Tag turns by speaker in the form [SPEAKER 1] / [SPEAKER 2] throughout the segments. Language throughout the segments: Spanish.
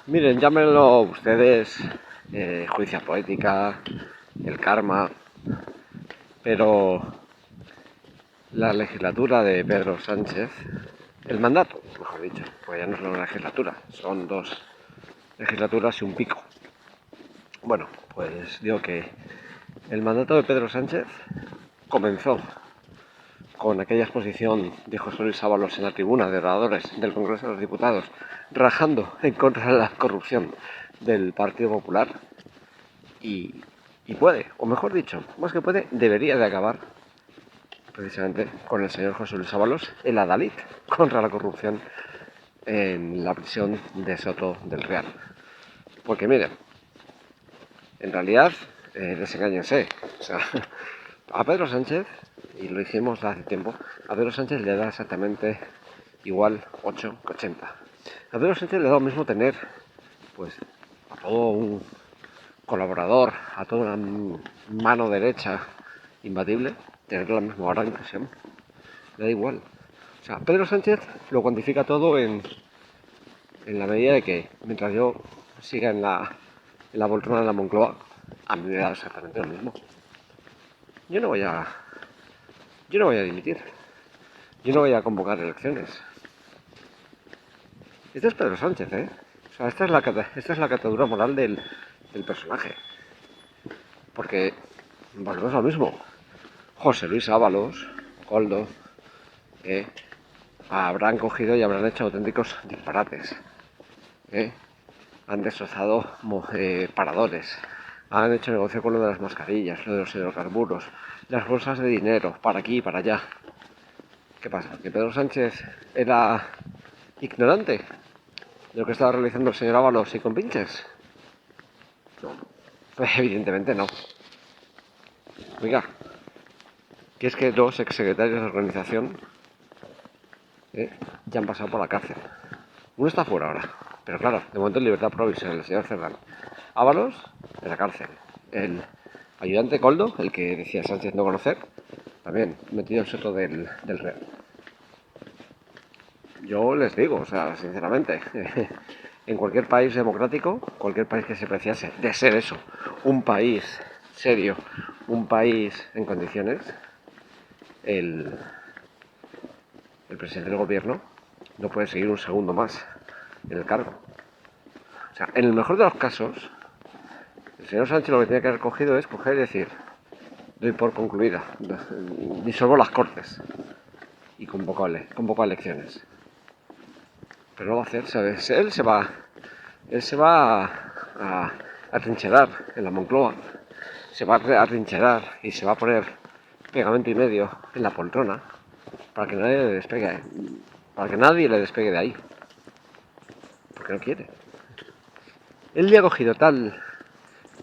[SPEAKER 1] Miren, llámenlo ustedes juicia poética, el karma, pero la legislatura de Pedro Sánchez, el mandato, mejor dicho, pues ya no es una legislatura, son 2 legislaturas y un pico. Bueno, pues digo que el mandato de Pedro Sánchez comenzó con aquella exposición de José Luis Ábalos en la tribuna de oradores del Congreso de los Diputados, rajando en contra de la corrupción del Partido Popular y puede, o mejor dicho, más que puede, debería de acabar precisamente con el señor José Luis Ábalos, el adalid contra la corrupción en la prisión de Soto del Real. Porque miren, en realidad, desengáñense, o sea, a Pedro Sánchez, y lo hicimos hace tiempo, a Pedro Sánchez le da exactamente igual 8 que 80. A Pedro Sánchez le da lo mismo tener, pues, a todo un colaborador, a toda una mano derecha imbatible, tener la misma gran impresión. Le da igual. O sea, Pedro Sánchez lo cuantifica todo en la medida de que mientras yo siga en la poltrona de la Moncloa, a mí me da exactamente lo mismo. Yo no voy a dimitir. Yo no voy a convocar elecciones. Este es Pedro Sánchez, ¿eh? O sea, esta es la catadura moral del personaje. Porque volvemos a lo mismo. José Luis Ábalos, Koldo, habrán cogido y habrán hecho auténticos disparates. Han destrozado paradores, han hecho negocio con lo de las mascarillas, lo de los hidrocarburos, las bolsas de dinero, para aquí y para allá. ¿Qué pasa? ¿Que Pedro Sánchez era ignorante de lo que estaba realizando el señor Ábalos y con pinches? No, evidentemente no. Oiga, que es que 2 exsecretarios de organización ya han pasado por la cárcel. Uno está fuera ahora, pero claro, de momento en libertad provisional, el señor Cerdán. Ábalos, en la cárcel. El ayudante Koldo, el que decía Sánchez no conocer, también metido en Soto del Real. Yo les digo, o sea, sinceramente, en cualquier país democrático, cualquier país que se preciase de ser eso, un país serio, un país en condiciones, el presidente del gobierno no puede seguir un segundo más en el cargo. O sea, en el mejor de los casos, el señor Sánchez lo que tiene que haber cogido es coger y decir, doy por concluida, disolvo las Cortes y convoco a elecciones. Pero no lo va a hacer, ¿sabes? Él se va a trincherar en la Moncloa, se va a trincherar y se va a poner pegamento y medio en la poltrona para que nadie le despegue de ahí, porque no quiere. Él le ha cogido tal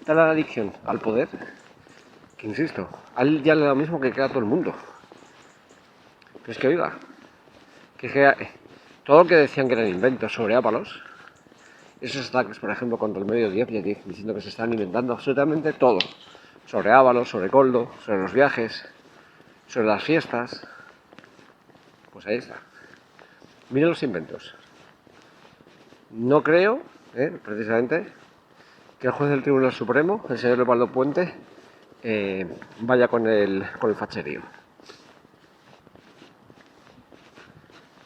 [SPEAKER 1] adicción al poder que, insisto, a él ya le da lo mismo que queda todo el mundo. Pero es que, oiga, todo lo que decían que eran inventos sobre Ábalos, esos ataques, por ejemplo, contra el medio Dieppe, diciendo que se están inventando absolutamente todo, sobre Ábalos, sobre Koldo, sobre los viajes, sobre las fiestas, pues ahí está. Miren los inventos. No creo, precisamente, que el juez del Tribunal Supremo, el señor Leopoldo Puente, vaya con el facherío.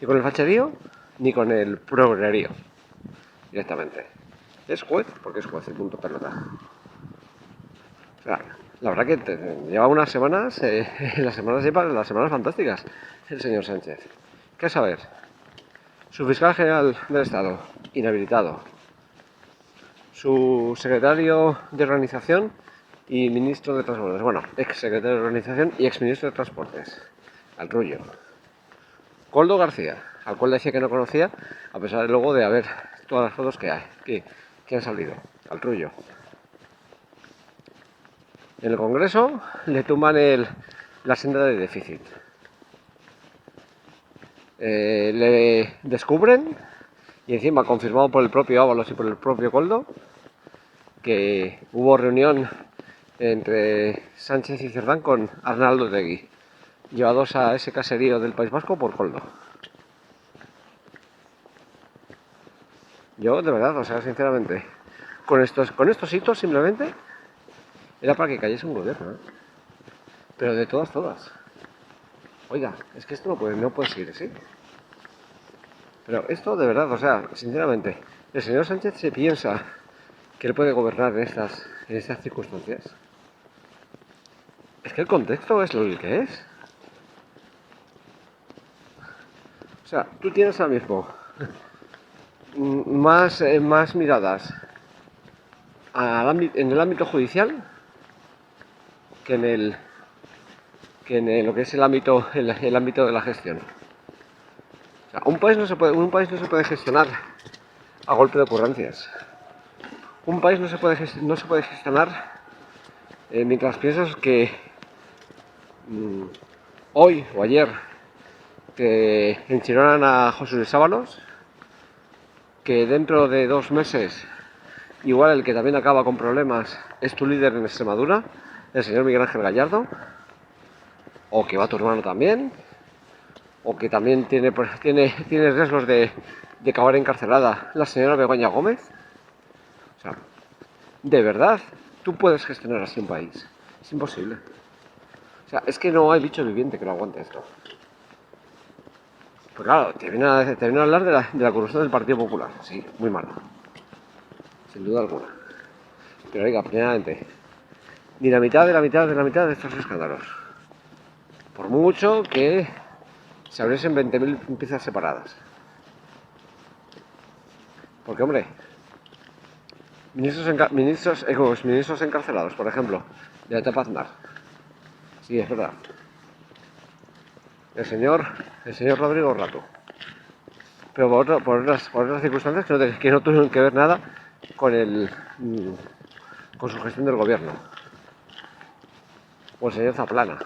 [SPEAKER 1] Ni con el facherío, ni con el progrerío, directamente. Es juez, porque es juez, el punto pelota. O sea, la verdad que lleva unas semanas, las semanas fantásticas, el señor Sánchez. ¿Qué saber? Su fiscal general del Estado, inhabilitado. Su secretario de organización y ministro de Transportes. Bueno, ex secretario de organización y ex ministro de Transportes. Al Rullo. Koldo García, al cual decía que no conocía, a pesar de luego de haber todas las fotos que hay, que han salido. Al Rullo. En el Congreso le tumban la senda de déficit. Le descubren, y encima confirmado por el propio Ábalos y por el propio Koldo, que hubo reunión entre Sánchez y Cerdán con Arnaldo Otegi, llevados a ese caserío del País Vasco por Koldo. Yo, de verdad, o sea, sinceramente, con estos hitos simplemente era para que cayese un gobierno, ¿eh? Pero de todas. Oiga, es que esto no puede seguir así. Pero esto, de verdad, o sea, sinceramente, el señor Sánchez se piensa que él puede gobernar en estas circunstancias. Es que el contexto es lo que es. O sea, tú tienes ahora mismo más miradas en el ámbito judicial que en lo que es el ámbito de la gestión. O sea, un país no se puede gestionar a golpe de ocurrencias. Un país no se puede gestionar mientras piensas que hoy o ayer que enchironan a José Luis Ábalos, que dentro de 2 meses igual el que también acaba con problemas es tu líder en Extremadura, el señor Miguel Ángel Gallardo, o que va tu hermano también, o que también tiene riesgos de acabar encarcelada la señora Begoña Gómez. O sea, de verdad, tú puedes gestionar así un país. Es imposible. O sea, es que no hay bicho viviente que lo aguante esto. Pues claro, te viene a hablar de la corrupción del Partido Popular. Sí, muy mala. Sin duda alguna. Pero oiga, primeramente, ni la mitad de estos escándalos. Por mucho que se abriesen 20.000 piezas separadas. Porque, hombre, ministros encarcelados, por ejemplo, de la etapa Aznar. Sí, es verdad. El señor Rodrigo Rato. Pero por otras circunstancias que no tuvieron que ver nada con su gestión del gobierno. O el señor Zaplana.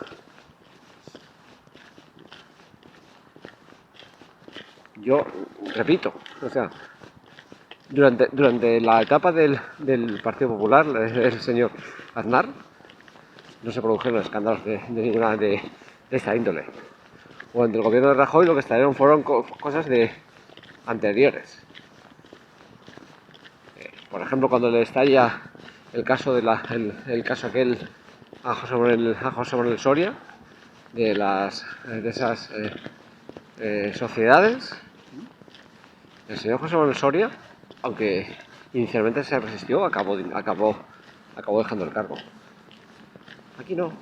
[SPEAKER 1] Yo repito, o sea, durante la etapa del Partido Popular, el señor Aznar, no se produjeron escándalos de ninguna de esta índole. O entre el gobierno de Rajoy lo que estallaron fueron cosas anteriores. Por ejemplo, cuando le estalla el caso el caso aquel a José Manuel Soria de esas sociedades, el señor José Manuel Soria, aunque inicialmente se resistió, acabó dejando el cargo. Aquí no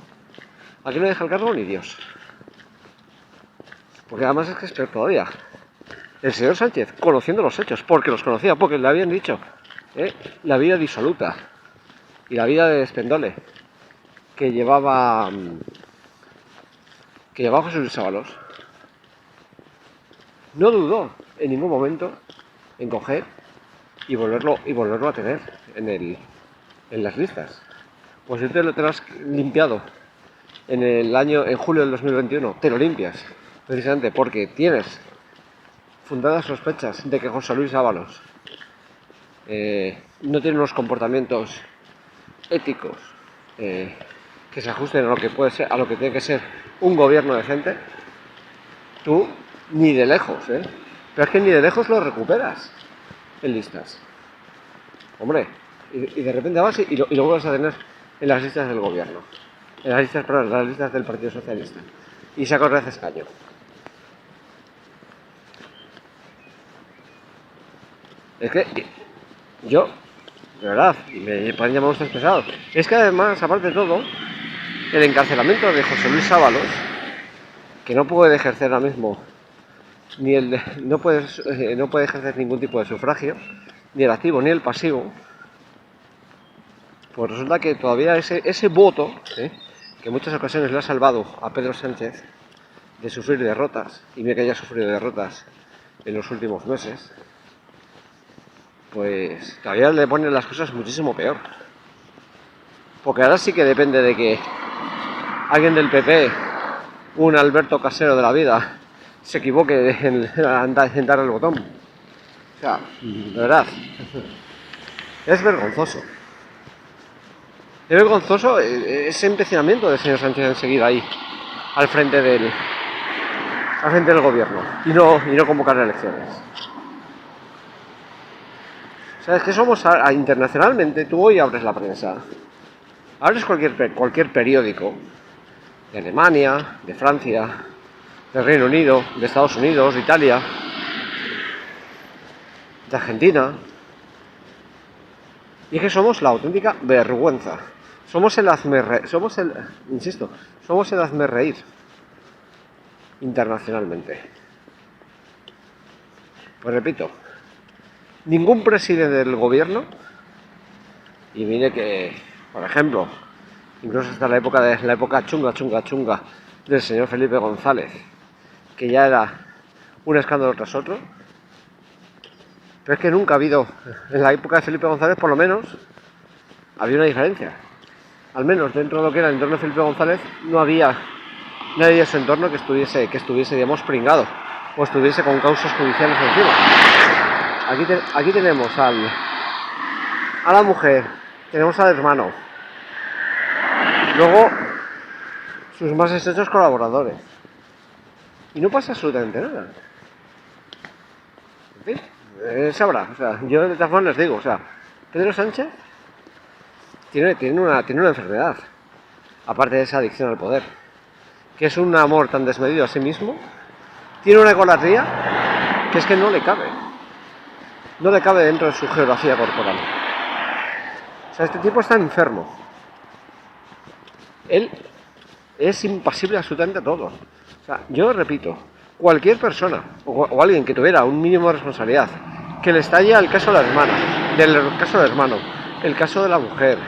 [SPEAKER 1] deja el cargo ni Dios. Porque además es que es peor todavía. El señor Sánchez, conociendo los hechos, porque los conocía, porque le habían dicho la vida disoluta y la vida de Despendole que llevaba José Luis Ábalos, no dudó en ningún momento en coger y volverlo a tener en las listas. Pues si te lo has limpiado en julio del 2021, te lo limpias precisamente porque tienes fundadas sospechas de que José Luis Ábalos no tiene unos comportamientos éticos que se ajusten a lo que puede ser, a lo que tiene que ser un gobierno decente. Tú ni de lejos, pero es que ni de lejos lo recuperas en listas. Hombre, y de repente vas y lo vuelves a tener en las listas del gobierno, en las listas del Partido Socialista, y se corre ese escaño. Es que yo, de verdad, y me pueden llamar ustedes pesados, es que además, aparte de todo, el encarcelamiento de José Luis Ábalos, que no puede ejercer ahora mismo no puede ejercer ningún tipo de sufragio, ni el activo ni el pasivo, pues resulta que todavía ese voto, que en muchas ocasiones le ha salvado a Pedro Sánchez de sufrir derrotas, y mira que haya sufrido derrotas en los últimos meses, pues todavía le ponen las cosas muchísimo peor. Porque ahora sí que depende de que alguien del PP, un Alberto Casero de la vida, se equivoque en dar el botón. O sea, de verdad, es vergonzoso. Es vergonzoso ese empecinamiento del señor Sánchez en seguir ahí, al frente del gobierno, y no convocar elecciones. sea, es que somos internacionalmente, tú hoy abres la prensa, abres cualquier periódico de Alemania, de Francia, del Reino Unido, de Estados Unidos, de Italia, de Argentina, y es que somos la auténtica vergüenza. Somos el hazmerreír internacionalmente. Pues repito, ningún presidente del gobierno, y mire que, por ejemplo, incluso hasta la época chunga del señor Felipe González, que ya era un escándalo tras otro, pero es que nunca ha habido, en la época de Felipe González por lo menos, había una diferencia. Al menos dentro de lo que era el entorno de Felipe González no había nadie de su entorno que estuviese digamos, pringado o estuviese con causas judiciales encima. Aquí tenemos a la mujer, tenemos al hermano, luego sus más estrechos colaboradores, y no pasa absolutamente nada. En fin, sabrá, o sea, yo de todas formas les digo, o sea, Pedro Sánchez tiene una enfermedad, aparte de esa adicción al poder, que es un amor tan desmedido a sí mismo, tiene una egolatría que es que no le cabe dentro de su geografía corporal. O sea, este tipo está enfermo. Él es impasible absolutamente a todo. O sea, yo repito, cualquier persona o alguien que tuviera un mínimo de responsabilidad, que le estalle el caso de la hermana, del caso del hermano, el caso de la mujer,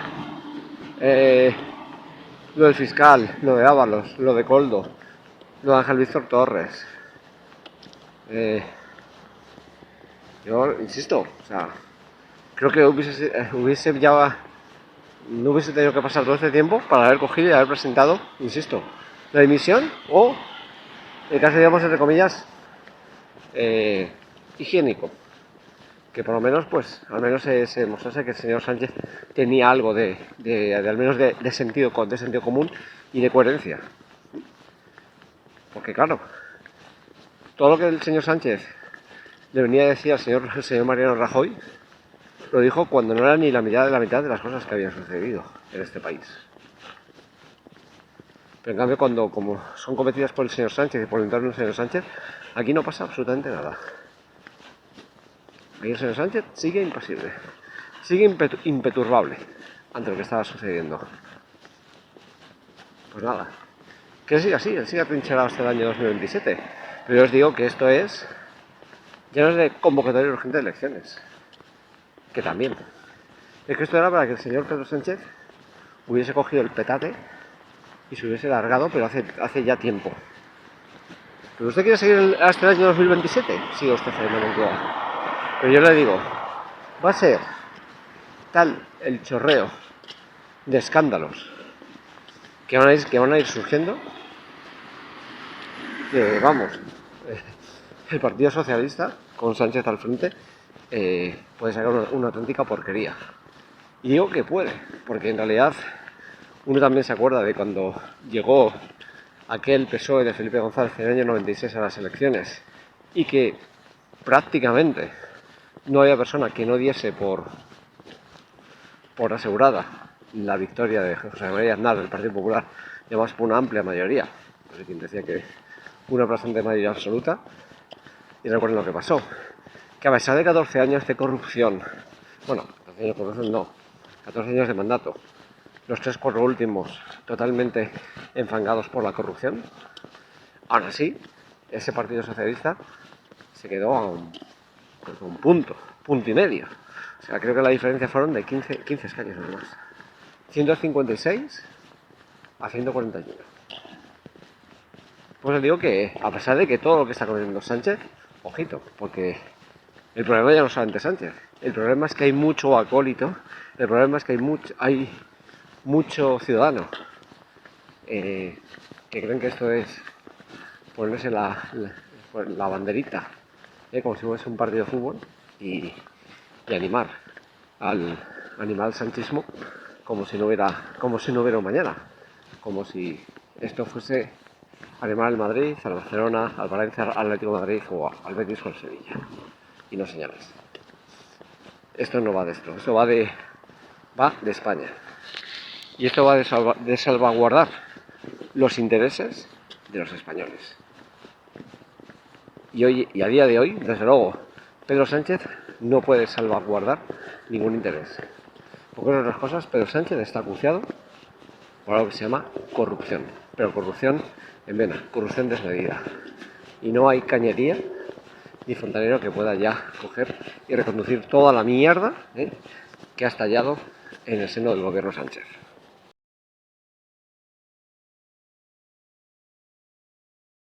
[SPEAKER 1] lo del fiscal, lo de Ábalos, lo de Coldo, lo de Ángel Víctor Torres. Yo insisto, o sea, creo que hubiese ya no hubiese tenido que pasar todo este tiempo para haber cogido y haber presentado, insisto, la dimisión o el caso, digamos, entre comillas, higiénico, que por lo menos, pues, al menos se demostrase que el señor Sánchez tenía algo de al menos de sentido común y de coherencia. Porque claro, todo lo que el señor Sánchez le venía a decir al señor Mariano Rajoy, lo dijo cuando no era ni la mitad de las cosas que habían sucedido en este país. Pero en cambio, cuando como son cometidas por el señor Sánchez y por el entorno del señor Sánchez, aquí no pasa absolutamente nada. Aquí el señor Sánchez sigue impasible, sigue imperturbable ante lo que estaba sucediendo. Pues nada, que él siga así, él siga trincherado hasta el año 2027. Pero yo os digo que esto ya no es de convocatoria urgente de elecciones, que también. Es que esto era para que el señor Pedro Sánchez hubiese cogido el petate y se hubiese largado, pero hace ya tiempo. ¿Pero usted quiere seguir hasta el año 2027? Siga usted haciendo Moncloa. Pero yo le digo, va a ser tal el chorreo de escándalos que van a ir surgiendo, que vamos, el Partido Socialista, con Sánchez al frente, puede sacar una auténtica porquería. Y digo que puede, porque en realidad uno también se acuerda de cuando llegó aquel PSOE de Felipe González en el año 96 a las elecciones y que prácticamente no había persona que no diese por asegurada la victoria de José María Aznar del Partido Popular, y además por una amplia mayoría. No sé quién decía que una bastante mayoría absoluta. Y recuerden lo que pasó, que a pesar de 14 años de corrupción, bueno, 14 años de corrupción no, 14 años de mandato, los 3-4 últimos totalmente enfangados por la corrupción, aún así, ese Partido Socialista se quedó a un punto y medio. O sea, creo que la diferencia fueron de 15 escaños nada más. 156 a 141. Pues les digo que, a pesar de que todo lo que está cometiendo Sánchez, ojito, porque el problema ya no es solamente Sánchez, el problema es que hay mucho acólito, el problema es que hay mucho ciudadano que creen que esto es ponerse la banderita, como si fuese un partido de fútbol, y animar al sanchismo como si no hubiera un mañana, como si esto fuese animar al Madrid, al Barcelona, al Valencia, al Atlético de Madrid o al Betis con Sevilla. Y no, señores. Esto no va de esto va de España. Y esto va de salvaguardar los intereses de los españoles. Y a día de hoy, desde luego, Pedro Sánchez no puede salvaguardar ningún interés. Porque entre otras cosas, Pedro Sánchez está acuciado por algo que se llama corrupción. Pero corrupción en vena, corrupción desmedida. Y no hay cañería ni fontanero que pueda ya coger y reconducir toda la mierda que ha estallado en el seno del gobierno Sánchez.